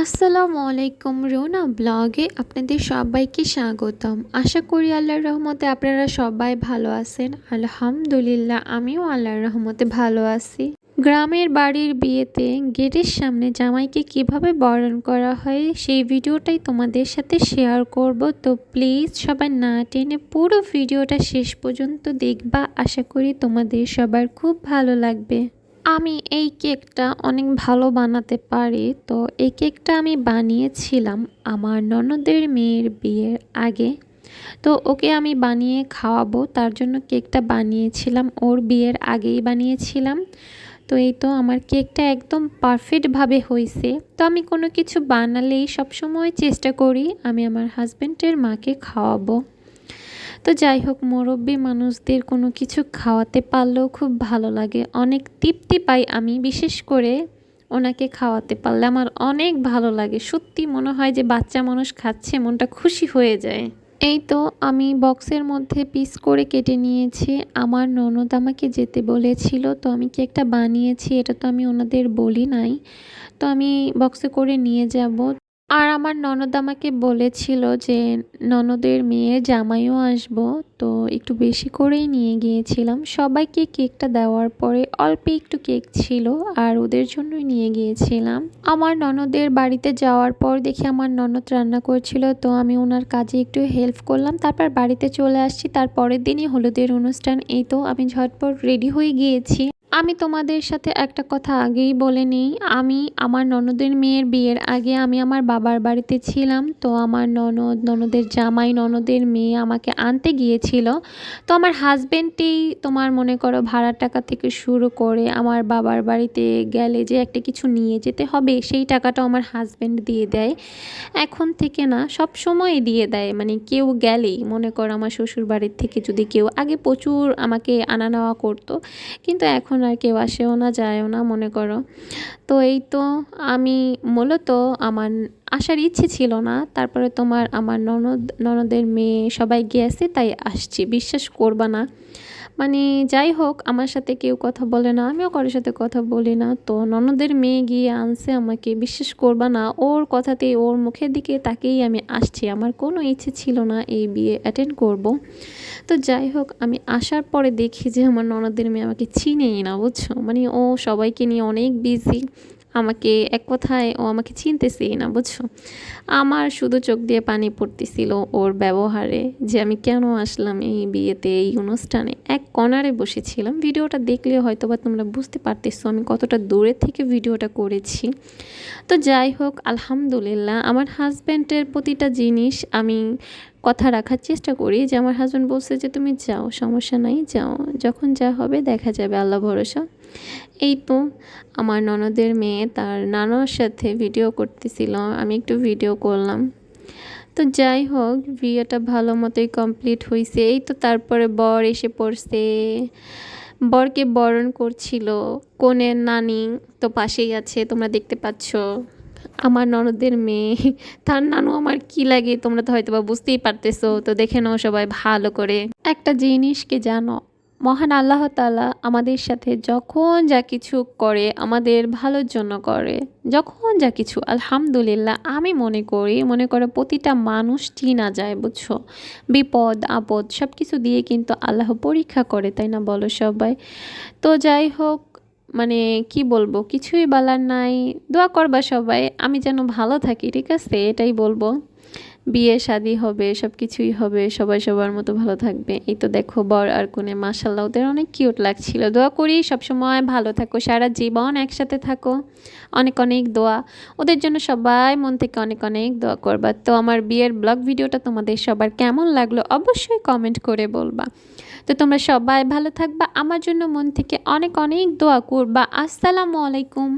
আসসালামু আলাইকুম রোনা ব্লগে আপনাদের সবাইকে স্বাগতম। আশা করি আল্লাহর রহমতে আপনারা সবাই ভালো আছেন। আলহামদুলিল্লাহ আমিও আল্লাহর রহমতে ভালো আছি। গ্রামের বাড়ির বিয়েতে গেটের সামনে জামাইকে কিভাবে বরণ করা হয় সেই ভিডিওটাই তোমাদের সাথে শেয়ার করব। তো প্লিজ সবাই না টেনে পুরো ভিডিওটা শেষ পর্যন্ত দেখবা। আশা করি তোমাদের সবার খুব ভালো লাগবে। আমি এই কেকটা অনেক ভালো বানাতে পারি। তো এই কেকটা আমি বানিয়েছিলাম আমার ননদের মেয়ের বিয়ের আগে। তো ওকে আমি বানিয়ে খাওয়াবো, তার জন্য কেকটা বানিয়েছিলাম, ওর বিয়ের আগেই বানিয়েছিলাম। তো এই তো আমার কেকটা একদম পারফেক্টভাবে হয়েছে। তো আমি কোনো কিছু বানালেই সবসময় চেষ্টা করি আমি আমার হাজব্যান্ডের মাকে খাওয়াবো। তো যাই হোক, মুরব্বী মানুষদের কোনো কিছু খাওয়াতে পারলেও খুব ভালো লাগে, অনেক তৃপ্তি পাই আমি। বিশেষ করে ওনাকে খাওয়াতে পারলে আমার অনেক ভালো লাগে, সত্যি মনে হয় যে বাচ্চা মানুষ খাচ্ছে, মনটা খুশি হয়ে যায়। এই তো আমি বক্সের মধ্যে পিস করে কেটে নিয়েছি। আমার ননদ আমাকে যেতে বলেছিল, তো আমি কেকটা বানিয়েছি, এটা তো আমি ওনাদের বলি নাই। তো আমি বক্সে করে নিয়ে যাব। আর আমার ননদ আমাকে বলেছিল যে ননদের মেয়ের জামাইও আসবো, তো একটু বেশি করেই নিয়ে গিয়েছিলাম। সবাইকে কেকটা দেওয়ার পরে অল্প একটু কেক ছিল আর ওদের জন্যই নিয়ে গিয়েছিলাম। আমার ননদের বাড়িতে যাওয়ার পর দেখি আমার ননদ রান্না করছিল, তো আমি ওনার কাজে একটু হেল্প করলাম। তারপর বাড়িতে চলে আসছি, তার পরের দিনই হলুদের অনুষ্ঠান। এই তো আমি ঝটপট রেডি হয়ে গিয়েছি। আমি তোমাদের সাথে একটা কথা আগেই বলে নিই, আমি আমার ননদের মেয়ের বিয়ের আগে আমি আমার বাবার বাড়িতে ছিলাম। তো আমার ননদের জামাই, ননদের মেয়ে আমাকে আনতে গিয়েছিল। তো আমার হাজব্যান্ডই তোমার মনে করো ভাড়ার টাকা থেকে শুরু করে আমার বাবার বাড়িতে গেলে যে একটা কিছু নিয়ে যেতে হবে সেই টাকাটাও আমার হাজব্যান্ড দিয়ে দেয়। এখন থেকে না, সব সময় দিয়ে দেয়, মানে কেউ গেলেই মনে করো আমার শ্বশুর বাড়ির থেকে যদি কেউ, আগে প্রচুর আমাকে আনা নেওয়া করতো, কিন্তু এখন আর কেউ আসেও না যায়ও না মনে করো। তো এই তো আমি মূলত আমার আসার ইচ্ছে ছিল না, তারপরে তোমার আমার ননদের মেয়ে সবাই গিয়েছে তাই আসছি, বিশ্বাস করবা না। মানে যাই হোক, আমার সাথে কেউ কথা বলে না, আমিও কারোর সাথে কথা বলি না। তো ননদের মেয়ে গিয়ে আনছে আমাকে, বিশ্বাস করবা না, ওর কথাতেই ওর মুখের দিকে তাকেই আমি আসছি। আমার কোনো ইচ্ছে ছিল না এই বিয়ে অ্যাটেন্ড করব। তো যাই হোক, আমি আসার পরে দেখি যে আমার ননদের মেয়ে আমাকে চিনেই না, বুঝছো, মানে ও সবাইকে নিয়ে অনেক বিজি, আমাকে এক কথায় ও আমাকে চিনতেছেই না, বুঝছো। আমার শুধু চোখ দিয়ে পানি পড়তেছিল ওর ব্যবহারে, যে আমি কেন আসলাম এই বিয়েতে, এই অনুষ্ঠানে। এক কর্নারে বসেছিলাম, ভিডিওটা দেখলে হয়তো বা তোমরা বুঝতে পারতেছো আমি কতটা দূরে থেকে ভিডিওটা করেছি। তো যাই হোক, আলহামদুলিল্লাহ আমার হাজব্যান্ডের প্রতিটা জিনিস আমি কথা রাখার চেষ্টা করি। যে আমার হাজব্যান্ড বলছে যে তুমি যাও, সমস্যা নাই, যাও, যখন যা হবে দেখা যাবে, আল্লাহ ভরসা। এই তো আমার ননদের মেয়ে তার নানার সাথে ভিডিও করতেছিল, আমি একটু ভিডিও করলাম। তো যাই হোক, বিয়েটা ভালো মতোই কমপ্লিট হয়েছে। এই তো তারপরে বর এসে পড়ছে, বরকে বরণ করছিল কনের নানি, তো পাশেই আছে, তোমরা দেখতে পাচ্ছ আমার ননদের মেয়ে। তার নানু আমার কি লাগে তোমরা তো হয়তো বা বুঝতেই পারতেছো, তো দেখে নাও সবাই ভালো করে। একটা জিনিসকে জানো, মহান আল্লাহ তাআলা আমাদের সাথে যখন যা কিছু করে আমাদের ভালোর জন্য করে, যখন যা কিছু, আলহামদুলিল্লাহ আমি মনে করো প্রতিটা মানুষ চিনা যায়, বুঝছো। বিপদ আপদ সব কিছু দিয়ে কিন্তু আল্লাহ পরীক্ষা করে, তাই না বলো সবাই। তো যাই হোক, মানে কি বলবো, কিছুই বলার নাই, দোয়া করবা সবাই আমি যেন ভালো থাকি, ঠিক আছে, এটাই বলবো। বিয়ে শাদী হবে, সব কিছুই হবে, সবাই সবার মতো ভালো থাকবে। এই তো দেখো বর আর কনে, মাশাআল্লাহ ওদের অনেক কিউট লাগছিল। দোয়া করি সবসময় ভালো থাকো, সারা জীবন একসাথে থাকো, অনেক অনেক দোয়া ওদের জন্য, সবাই মন থেকে অনেক অনেক দোয়া করবা। তো আমার বিয়ের ব্লগ ভিডিওটা তোমাদের সবার কেমন লাগলো অবশ্যই কমেন্ট করে বলবা। তো তোমরা সবাই ভালো থাকবা, আমার জন্য মন থেকে অনেক অনেক দোয়া করবা। আসসালামু আলাইকুম।